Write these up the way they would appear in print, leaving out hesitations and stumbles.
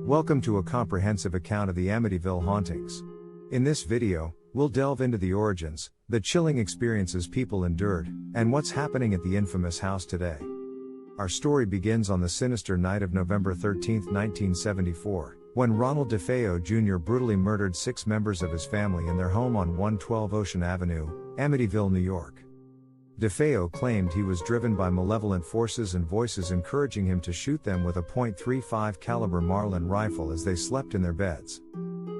Welcome to a comprehensive account of the Amityville hauntings. In this video, we'll delve into the origins, the chilling experiences people endured, and what's happening at the infamous house today. Our story begins on the sinister night of November 13, 1974, when Ronald DeFeo Jr. brutally murdered 6 members of his family in their home on 112 Ocean Avenue, Amityville, New York. DeFeo claimed he was driven by malevolent forces and voices encouraging him to shoot them with a .35 caliber Marlin rifle as they slept in their beds.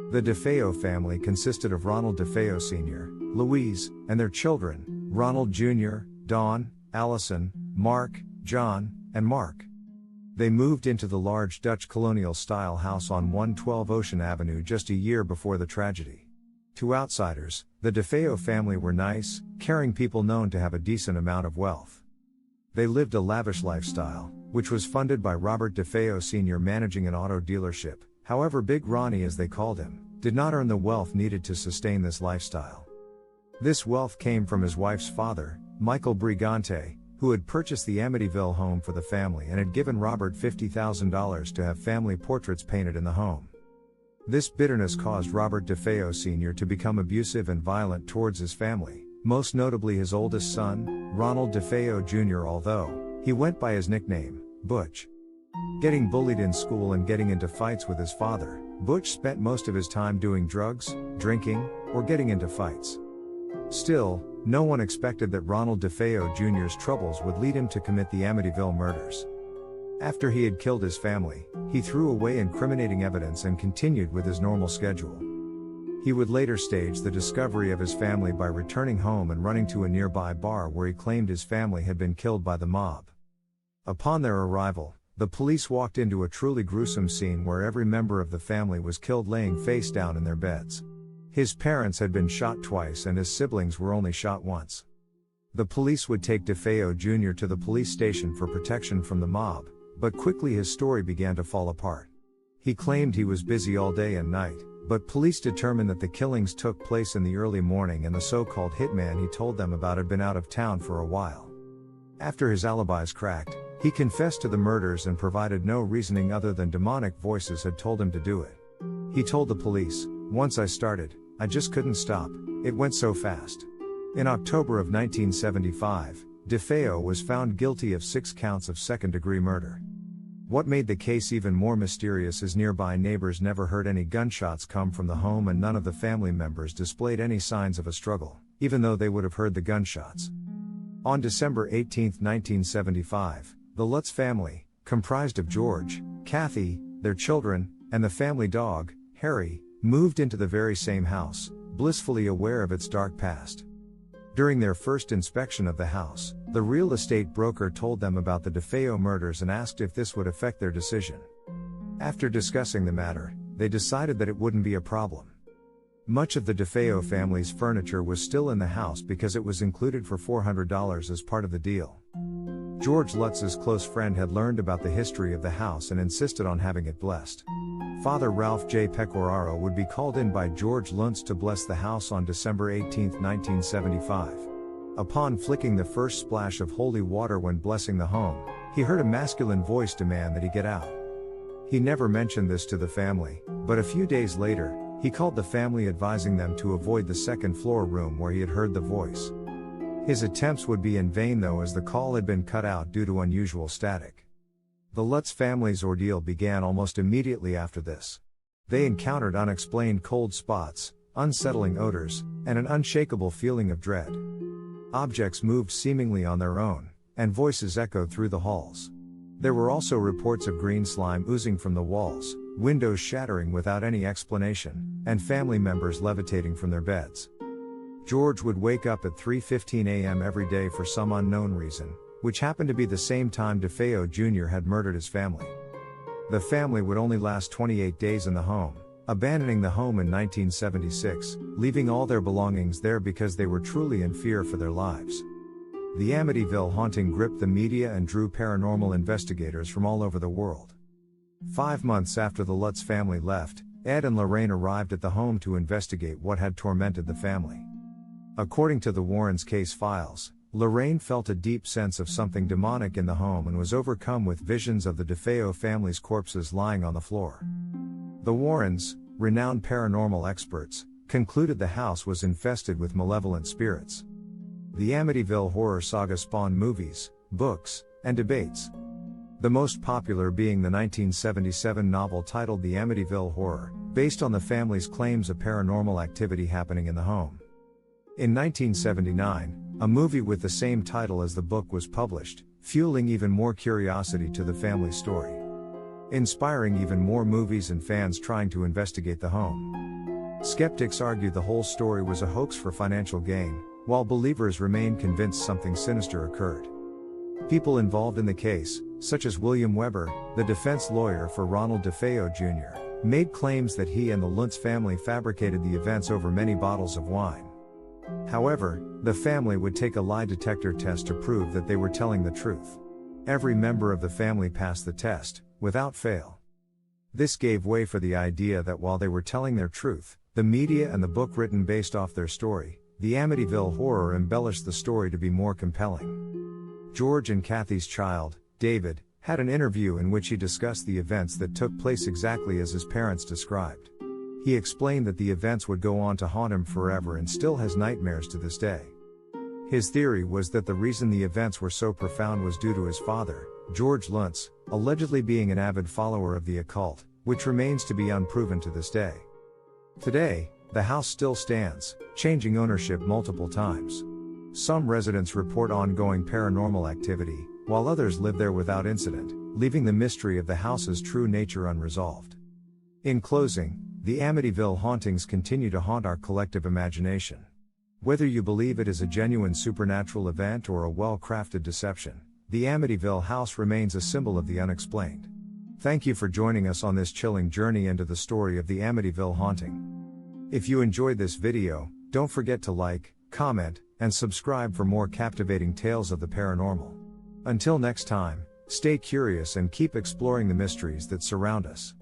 The DeFeo family consisted of Ronald DeFeo Sr., Louise, and their children, Ronald Jr., Dawn, Allison, Mark, John, and Mark. They moved into the large Dutch colonial-style house on 112 Ocean Avenue just a year before the tragedy. To outsiders, the DeFeo family were nice, caring people known to have a decent amount of wealth. They lived a lavish lifestyle, which was funded by Robert DeFeo Sr. managing an auto dealership. However, Big Ronnie, as they called him, did not earn the wealth needed to sustain this lifestyle. This wealth came from his wife's father, Michael Brigante, who had purchased the Amityville home for the family and had given Robert $50,000 to have family portraits painted in the home. This bitterness caused Robert DeFeo Sr. to become abusive and violent towards his family, most notably his oldest son, Ronald DeFeo Jr., although he went by his nickname, Butch. Getting bullied in school and getting into fights with his father, Butch spent most of his time doing drugs, drinking, or getting into fights. Still, no one expected that Ronald DeFeo Jr.'s troubles would lead him to commit the Amityville murders. After he had killed his family, he threw away incriminating evidence and continued with his normal schedule. He would later stage the discovery of his family by returning home and running to a nearby bar where he claimed his family had been killed by the mob. Upon their arrival, the police walked into a truly gruesome scene where every member of the family was killed laying face down in their beds. His parents had been shot twice and his siblings were only shot once. The police would take DeFeo Jr. to the police station for protection from the mob, but quickly his story began to fall apart. He claimed he was busy all day and night, but police determined that the killings took place in the early morning and the so-called hitman he told them about had been out of town for a while. After his alibis cracked, he confessed to the murders and provided no reasoning other than demonic voices had told him to do it. He told the police, "Once I started, I just couldn't stop, it went so fast." In October of 1975, DeFeo was found guilty of 6 counts of second-degree murder. What made the case even more mysterious is nearby neighbors never heard any gunshots come from the home and none of the family members displayed any signs of a struggle, even though they would have heard the gunshots. On December 18, 1975, the Luntz family, comprised of George, Kathy, their children, and the family dog, Harry, moved into the very same house, blissfully aware of its dark past. During their first inspection of the house, the real estate broker told them about the DeFeo murders and asked if this would affect their decision. After discussing the matter, they decided that it wouldn't be a problem. Much of the DeFeo family's furniture was still in the house because it was included for $400 as part of the deal. George Lutz's close friend had learned about the history of the house and insisted on having it blessed. Father Ralph J. Pecoraro would be called in by George Luntz to bless the house on December 18, 1975. Upon flicking the first splash of holy water when blessing the home, he heard a masculine voice demand that he get out. He never mentioned this to the family, but a few days later, he called the family advising them to avoid the second-floor room where he had heard the voice. His attempts would be in vain though, as the call had been cut out due to unusual static. The Luntz family's ordeal began almost immediately after this. They encountered unexplained cold spots, unsettling odors, and an unshakable feeling of dread. Objects moved seemingly on their own, and voices echoed through the halls. There were also reports of green slime oozing from the walls, windows shattering without any explanation, and family members levitating from their beds. George would wake up at 3:15 a.m. every day for some unknown reason, which happened to be the same time DeFeo Jr. had murdered his family. The family would only last 28 days in the home, abandoning the home in 1976, leaving all their belongings there because they were truly in fear for their lives. The Amityville haunting gripped the media and drew paranormal investigators from all over the world. 5 months after the Luntz family left, Ed and Lorraine arrived at the home to investigate what had tormented the family. According to the Warrens' case files, Lorraine felt a deep sense of something demonic in the home and was overcome with visions of the DeFeo family's corpses lying on the floor. The Warrens, renowned paranormal experts, concluded the house was infested with malevolent spirits. The Amityville horror saga spawned movies, books, and debates. The most popular being the 1977 novel titled The Amityville Horror, based on the family's claims of paranormal activity happening in the home. In 1979, a movie with the same title as the book was published, fueling even more curiosity to the family story. Inspiring even more movies and fans trying to investigate the home. Skeptics argue the whole story was a hoax for financial gain, while believers remain convinced something sinister occurred. People involved in the case, such as William Weber, the defense lawyer for Ronald DeFeo Jr., made claims that he and the Luntz family fabricated the events over many bottles of wine. However, the family would take a lie detector test to prove that they were telling the truth. Every member of the family passed the test, without fail. This gave way for the idea that while they were telling their truth, the media and the book written based off their story, the Amityville Horror, embellished the story to be more compelling. George and Kathy's child, David, had an interview in which he discussed the events that took place exactly as his parents described. He explained that the events would go on to haunt him forever and still has nightmares to this day. His theory was that the reason the events were so profound was due to his father, George Luntz, allegedly being an avid follower of the occult, which remains to be unproven to this day. Today, the house still stands, changing ownership multiple times. Some residents report ongoing paranormal activity, while others live there without incident, leaving the mystery of the house's true nature unresolved. In closing, the Amityville hauntings continue to haunt our collective imagination. Whether you believe it is a genuine supernatural event or a well-crafted deception, the Amityville house remains a symbol of the unexplained. Thank you for joining us on this chilling journey into the story of the Amityville haunting. If you enjoyed this video, don't forget to like, comment, and subscribe for more captivating tales of the paranormal. Until next time, stay curious and keep exploring the mysteries that surround us.